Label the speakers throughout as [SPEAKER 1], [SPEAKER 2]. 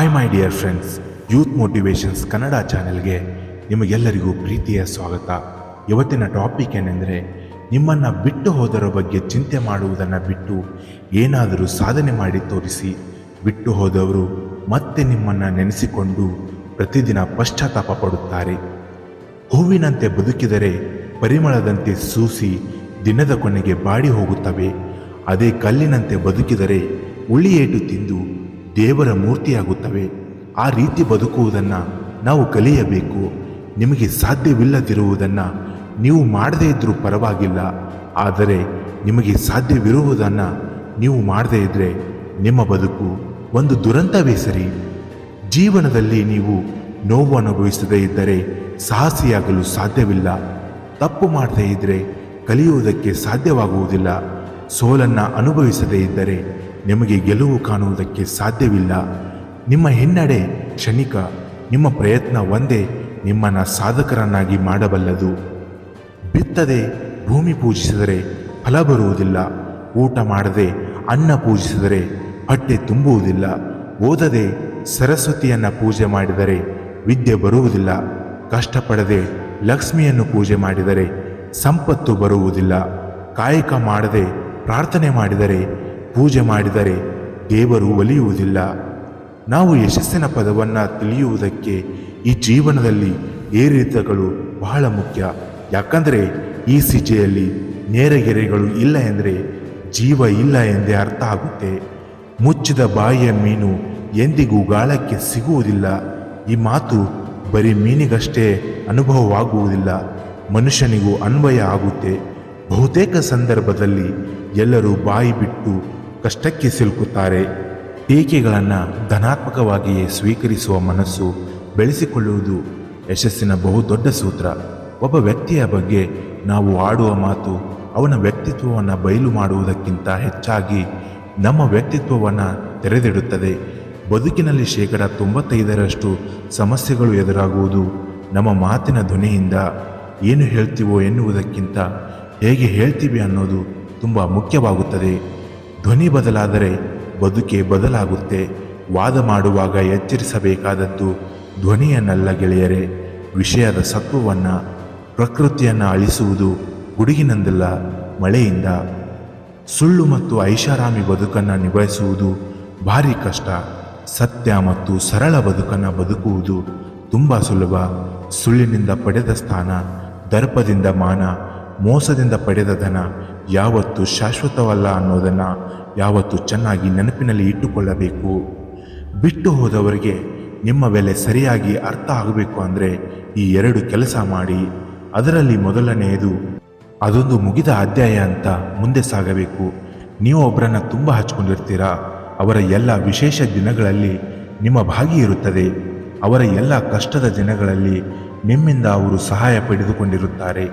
[SPEAKER 1] Hi my dear friends, youth motivations Kannada ಚಾನೆಲ್ಗೆ ನಿಮಗೆಲ್ಲರಿಗೂ ಪ್ರೀತಿಯ ಸ್ವಾಗತ. ಇವತ್ತಿನ ಟಾಪಿಕ್ ಏನೆಂದರೆ, ನಿಮ್ಮನ್ನು ಬಿಟ್ಟು ಹೋದರ ಬಗ್ಗೆ ಚಿಂತೆ ಮಾಡುವುದನ್ನು ಬಿಟ್ಟು ಏನಾದರೂ ಸಾಧನೆ ಮಾಡಿ ತೋರಿಸಿ. ಬಿಟ್ಟು ಹೋದವರು ಮತ್ತೆ ನಿಮ್ಮನ್ನು ನೆನೆಸಿಕೊಂಡು ಪ್ರತಿದಿನ ಪಶ್ಚಾತ್ತಾಪ ಪಡುತ್ತಾರೆ. ಹೂವಿನಂತೆ ಬದುಕಿದರೆ ಪರಿಮಳದಂತೆ ಸೂಸಿ ದಿನದ ಕೊನೆಗೆ ಬಾಡಿ ಹೋಗುತ್ತವೆ. ಅದೇ ಕಲ್ಲಿನಂತೆ ಬದುಕಿದರೆ ಉಳಿಯೇಟು ತಿಂದು ದೇವರ ಮೂರ್ತಿಯಾಗುತ್ತವೆ. ಆ ರೀತಿ ಬದುಕುವುದನ್ನು ನಾವು ಕಲಿಯಬೇಕು. ನಿಮಗೆ ಸಾಧ್ಯವಿಲ್ಲದಿರುವುದನ್ನು ನೀವು ಮಾಡದೇ ಇದ್ದರೂ ಪರವಾಗಿಲ್ಲ, ಆದರೆ ನಿಮಗೆ ಸಾಧ್ಯವಿರುವುದನ್ನು ನೀವು ಮಾಡದೇ ಇದ್ದರೆ ನಿಮ್ಮ ಬದುಕು ಒಂದು ದುರಂತವೇ ಸರಿ. ಜೀವನದಲ್ಲಿ ನೀವು ನೋವು ಅನುಭವಿಸದೇ ಇದ್ದರೆ ಸಾಹಸಿಯಾಗಲು ಸಾಧ್ಯವಿಲ್ಲ. ತಪ್ಪು ಮಾಡದೇ ಇದ್ದರೆ ಕಲಿಯುವುದಕ್ಕೆ ಸಾಧ್ಯವಾಗುವುದಿಲ್ಲ. ಸೋಲನ್ನು ಅನುಭವಿಸದೇ ಇದ್ದರೆ ನಿಮಗೆ ಗೆಲುವು ಕಾಣುವುದಕ್ಕೆ ಸಾಧ್ಯವಿಲ್ಲ. ನಿಮ್ಮ ಹಿನ್ನಡೆ ಕ್ಷಣಿಕ, ನಿಮ್ಮ ಪ್ರಯತ್ನ ಒಂದೇ ನಿಮ್ಮನ್ನು ಸಾಧಕರನ್ನಾಗಿ ಮಾಡಬಲ್ಲದು. ಬಿತ್ತದೆ ಭೂಮಿ ಪೂಜಿಸಿದರೆ ಫಲ ಬರುವುದಿಲ್ಲ. ಊಟ ಮಾಡದೆ ಅನ್ನ ಪೂಜಿಸಿದರೆ ಹೊಟ್ಟೆ ತುಂಬುವುದಿಲ್ಲ. ಓದದೆ ಸರಸ್ವತಿಯನ್ನು ಪೂಜೆ ಮಾಡಿದರೆ ವಿದ್ಯೆ ಬರುವುದಿಲ್ಲ. ಕಷ್ಟಪಡದೆ ಲಕ್ಷ್ಮಿಯನ್ನು ಪೂಜೆ ಮಾಡಿದರೆ ಸಂಪತ್ತು ಬರುವುದಿಲ್ಲ. ಕಾಯಕ ಮಾಡದೆ ಪ್ರಾರ್ಥನೆ ಮಾಡಿದರೆ, ಪೂಜೆ ಮಾಡಿದರೆ ದೇವರು ಒಲಿಯುವುದಿಲ್ಲ. ನಾವು ಯಶಸ್ಸಿನ ಪದವನ್ನು ತಿಳಿಯುವುದಕ್ಕೆ ಈ ಜೀವನದಲ್ಲಿ ಏರಿಳಿತಗಳು ಬಹಳ ಮುಖ್ಯ. ಯಾಕಂದರೆ ಈ ಸಿಜೆಯಲ್ಲಿ ನೇರಗೆರೆಗಳು ಇಲ್ಲ ಎಂದರೆ ಜೀವ ಇಲ್ಲ ಎಂದೇ ಅರ್ಥ ಆಗುತ್ತೆ. ಮುಚ್ಚಿದ ಬಾಯಿಯ ಮೀನು ಎಂದಿಗೂ ಗಾಳಕ್ಕೆ ಸಿಗುವುದಿಲ್ಲ. ಈ ಮಾತು ಬರೀ ಮೀನಿಗಷ್ಟೇ ಅನುಭವವಾಗುವುದಿಲ್ಲ, ಮನುಷ್ಯನಿಗೂ ಅನ್ವಯ ಆಗುತ್ತೆ. ಬಹುತೇಕ ಸಂದರ್ಭದಲ್ಲಿ ಎಲ್ಲರೂ ಬಾಯಿ ಬಿಟ್ಟು ಕಷ್ಟಕ್ಕೆ ಸಿಲುಕುತ್ತಾರೆ. ಟೀಕೆಗಳನ್ನು ಧನಾತ್ಮಕವಾಗಿಯೇ ಸ್ವೀಕರಿಸುವ ಮನಸ್ಸು ಬೆಳೆಸಿಕೊಳ್ಳುವುದು ಯಶಸ್ಸಿನ ಬಹುದೊಡ್ಡ ಸೂತ್ರ. ಒಬ್ಬ ವ್ಯಕ್ತಿಯ ಬಗ್ಗೆ ನಾವು ಆಡುವ ಮಾತು ಅವನ ವ್ಯಕ್ತಿತ್ವವನ್ನು ಬಯಲು ಮಾಡುವುದಕ್ಕಿಂತ ಹೆಚ್ಚಾಗಿ ನಮ್ಮ ವ್ಯಕ್ತಿತ್ವವನ್ನು ತೆರೆದಿಡುತ್ತದೆ. ಬದುಕಿನಲ್ಲಿ 95% ಸಮಸ್ಯೆಗಳು ಎದುರಾಗುವುದು ನಮ್ಮ ಮಾತಿನ ಧ್ವನಿಯಿಂದ. ಏನು ಹೇಳ್ತೀವೋ ಎನ್ನುವುದಕ್ಕಿಂತ ಹೇಗೆ ಹೇಳ್ತೀವಿ ಅನ್ನೋದು ತುಂಬ ಮುಖ್ಯವಾಗುತ್ತದೆ. ಧ್ವನಿ ಬದಲಾದರೆ ಬದುಕೆ ಬದಲಾಗುತ್ತೆ. ವಾದ ಮಾಡುವಾಗ ಎಚ್ಚರಿಸಬೇಕಾದದ್ದು ಧ್ವನಿಯನ್ನಲ್ಲ ಗೆಳೆಯರೆ, ವಿಷಯದ ಸತ್ವವನ್ನು. ಪ್ರಕೃತಿಯನ್ನು ಅಳಿಸುವುದು ಗುಡುಗಿನಿಂದಲ್ಲ, ಮಳೆಯಿಂದ. ಸುಳ್ಳು ಮತ್ತು ಐಷಾರಾಮಿ ಬದುಕನ್ನು ನಿಭಾಯಿಸುವುದು ಭಾರಿ ಕಷ್ಟ. ಸತ್ಯ ಮತ್ತು ಸರಳ ಬದುಕನ್ನು ಬದುಕುವುದು ತುಂಬ ಸುಲಭ. ಸುಳ್ಳಿನಿಂದ ಪಡೆದ ಸ್ಥಾನ, ದರ್ಪದಿಂದ ಮಾನ, ಮೋಸದಿಂದ ಪಡೆದ ಧನ ಯಾವತ್ತೂ ಶಾಶ್ವತವಲ್ಲ ಅನ್ನೋದನ್ನು ಯಾವತ್ತೂ ಚೆನ್ನಾಗಿ ನೆನಪಿನಲ್ಲಿ ಇಟ್ಟುಕೊಳ್ಳಬೇಕು. ಬಿಟ್ಟು ಹೋದವರಿಗೆ ನಿಮ್ಮ ಬೆಲೆ ಸರಿಯಾಗಿ ಅರ್ಥ ಆಗಬೇಕು ಅಂದರೆ ಈ 2 ಕೆಲಸ ಮಾಡಿ. ಅದರಲ್ಲಿ ಮೊದಲನೆಯದು, ಅದೊಂದು ಮುಗಿದ ಅಧ್ಯಾಯ ಅಂತ ಮುಂದೆ ಸಾಗಬೇಕು. ನೀವು ಒಬ್ಬರನ್ನು ತುಂಬ ಹಚ್ಕೊಂಡಿರ್ತೀರಾ. ಅವರ ಎಲ್ಲ ವಿಶೇಷ ದಿನಗಳಲ್ಲಿ ನಿಮ್ಮ ಭಾಗಿ ಇರುತ್ತದೆ. ಅವರ ಎಲ್ಲ ಕಷ್ಟದ ದಿನಗಳಲ್ಲಿ ನಿಮ್ಮಿಂದ ಅವರು ಸಹಾಯ ಪಡೆದುಕೊಂಡಿರುತ್ತಾರೆ.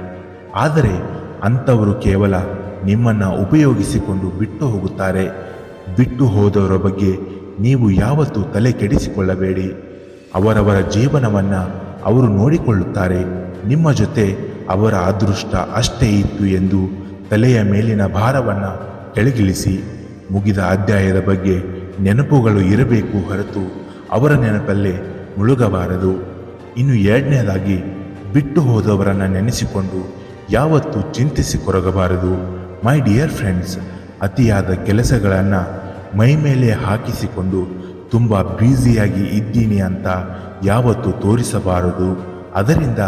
[SPEAKER 1] ಆದರೆ ಅಂಥವರು ಕೇವಲ ನಿಮ್ಮನ್ನು ಉಪಯೋಗಿಸಿಕೊಂಡು ಬಿಟ್ಟು ಹೋಗುತ್ತಾರೆ. ಬಿಟ್ಟು ಹೋದವರ ಬಗ್ಗೆ ನೀವು ಯಾವತ್ತೂ ತಲೆ ಕೆಡಿಸಿಕೊಳ್ಳಬೇಡಿ. ಅವರವರ ಜೀವನವನ್ನು ಅವರು ನೋಡಿಕೊಳ್ಳುತ್ತಾರೆ. ನಿಮ್ಮ ಜೊತೆ ಅವರ ಅದೃಷ್ಟ ಅಷ್ಟೇ ಇತ್ತು ಎಂದು ತಲೆಯ ಮೇಲಿನ ಭಾರವನ್ನು ಕೆಳಗಿಳಿಸಿ. ಮುಗಿದ ಅಧ್ಯಾಯದ ಬಗ್ಗೆ ನೆನಪುಗಳು ಇರಬೇಕು ಹೊರತು ಅವರ ನೆನಪಲ್ಲೇ ಮುಳುಗಬಾರದು. ಇನ್ನು 2ನೇದಾಗಿ, ಬಿಟ್ಟು ಹೋದವರನ್ನು ನೆನೆಸಿಕೊಂಡು ಯಾವತ್ತೂ ಚಿಂತಿಸಿ ಕೊರಗಬಾರದು. ಮೈ ಡಿಯರ್ ಫ್ರೆಂಡ್ಸ್, ಅತಿಯಾದ ಕೆಲಸಗಳನ್ನು ಮೈ ಮೇಲೆ ಹಾಕಿಸಿಕೊಂಡು ತುಂಬ ಬ್ಯುಸಿಯಾಗಿ ಇದ್ದೀನಿ ಅಂತ ಯಾವತ್ತೂ ತೋರಿಸಬಾರದು. ಅದರಿಂದ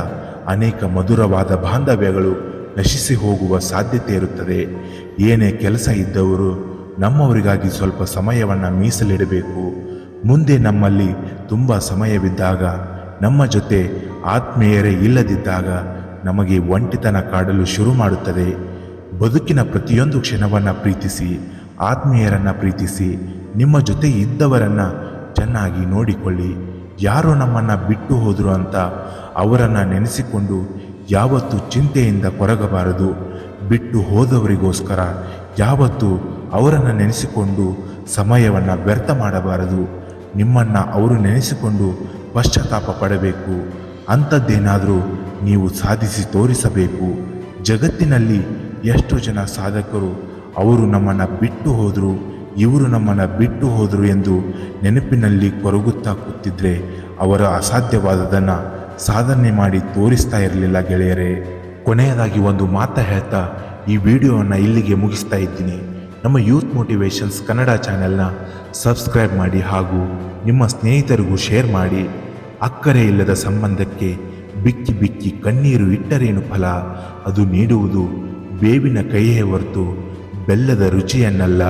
[SPEAKER 1] ಅನೇಕ ಮಧುರವಾದ ಬಾಂಧವ್ಯಗಳು ನಶಿಸಿ ಹೋಗುವ ಸಾಧ್ಯತೆ ಇರುತ್ತದೆ. ಏನೇ ಕೆಲಸ ಇದ್ದವರು ನಮ್ಮವರಿಗಾಗಿ ಸ್ವಲ್ಪ ಸಮಯವನ್ನು ಮೀಸಲಿಡಬೇಕು. ಮುಂದೆ ನಮ್ಮಲ್ಲಿ ತುಂಬ ಸಮಯವಿದ್ದಾಗ, ನಮ್ಮ ಜೊತೆ ಆತ್ಮೀಯರೇ ಇಲ್ಲದಿದ್ದಾಗ ನಮಗೆ ಒಂಟಿತನ ಕಾಡಲು ಶುರು ಮಾಡುತ್ತದೆ. ಬದುಕಿನ ಪ್ರತಿಯೊಂದು ಕ್ಷಣವನ್ನು ಪ್ರೀತಿಸಿ, ಆತ್ಮೀಯರನ್ನು ಪ್ರೀತಿಸಿ, ನಿಮ್ಮ ಜೊತೆ ಇದ್ದವರನ್ನು ಚೆನ್ನಾಗಿ ನೋಡಿಕೊಳ್ಳಿ. ಯಾರೋ ನಮ್ಮನ್ನು ಬಿಟ್ಟು ಹೋದರು ಅಂತ ಅವರನ್ನು ನೆನೆಸಿಕೊಂಡು ಯಾವತ್ತೂ ಚಿಂತೆಯಿಂದ ಕೊರಗಬಾರದು. ಬಿಟ್ಟು ಹೋದವರಿಗೋಸ್ಕರ ಯಾವತ್ತೂ ಅವರನ್ನು ನೆನೆಸಿಕೊಂಡು ಸಮಯವನ್ನು ವ್ಯರ್ಥ ಮಾಡಬಾರದು. ನಿಮ್ಮನ್ನು ಅವರು ನೆನೆಸಿಕೊಂಡು ಪಶ್ಚಾತ್ತಾಪ ಪಡಬೇಕು. ಅಂಥದ್ದೇನಾದರೂ ನೀವು ಸಾಧಿಸಿ ತೋರಿಸಬೇಕು. ಜಗತ್ತಿನಲ್ಲಿ ಎಷ್ಟು ಜನ ಸಾಧಕರು ಅವರು ನಮ್ಮನ್ನು ಬಿಟ್ಟು ಹೋದರು, ಇವರು ನಮ್ಮನ್ನು ಬಿಟ್ಟು ಹೋದರು ಎಂದು ನೆನಪಿನಲ್ಲಿ ಕೊರಗುತ್ತಾ ಕೂತಿದ್ರೆ ಅವರ ಅಸಾಧ್ಯವಾದದನ್ನು ಸಾಧನೆ ಮಾಡಿ ತೋರಿಸ್ತಾ ಇರಲಿಲ್ಲ ಗೆಳೆಯರೇ. ಕೊನೆಯದಾಗಿ ಒಂದು ಮಾತು ಹೇಳ್ತಾ ಈ ವಿಡಿಯೋವನ್ನು ಇಲ್ಲಿಗೆ ಮುಗಿಸ್ತಾ ಇದ್ದೀನಿ. ನಮ್ಮ ಯೂತ್ ಮೋಟಿವೇಶನ್ಸ್ ಕನ್ನಡ ಚಾನೆಲ್ನ ಸಬ್ಸ್ಕ್ರೈಬ್ ಮಾಡಿ ಹಾಗೂ ನಿಮ್ಮ ಸ್ನೇಹಿತರಿಗೂ ಶೇರ್ ಮಾಡಿ. ಅಕ್ಕರೆ ಇಲ್ಲದ ಸಂಬಂಧಕ್ಕೆ ಬಿಕ್ಕಿ ಬಿಕ್ಕಿ ಕಣ್ಣೀರು ಇಟ್ಟರೇನು ಫಲ, ಅದು ನೀಡುವುದು ಬೇವಿನ ಕೈಯೇ ಹೊರತು ಬೆಲ್ಲದ ರುಚಿಯನ್ನಲ್ಲ.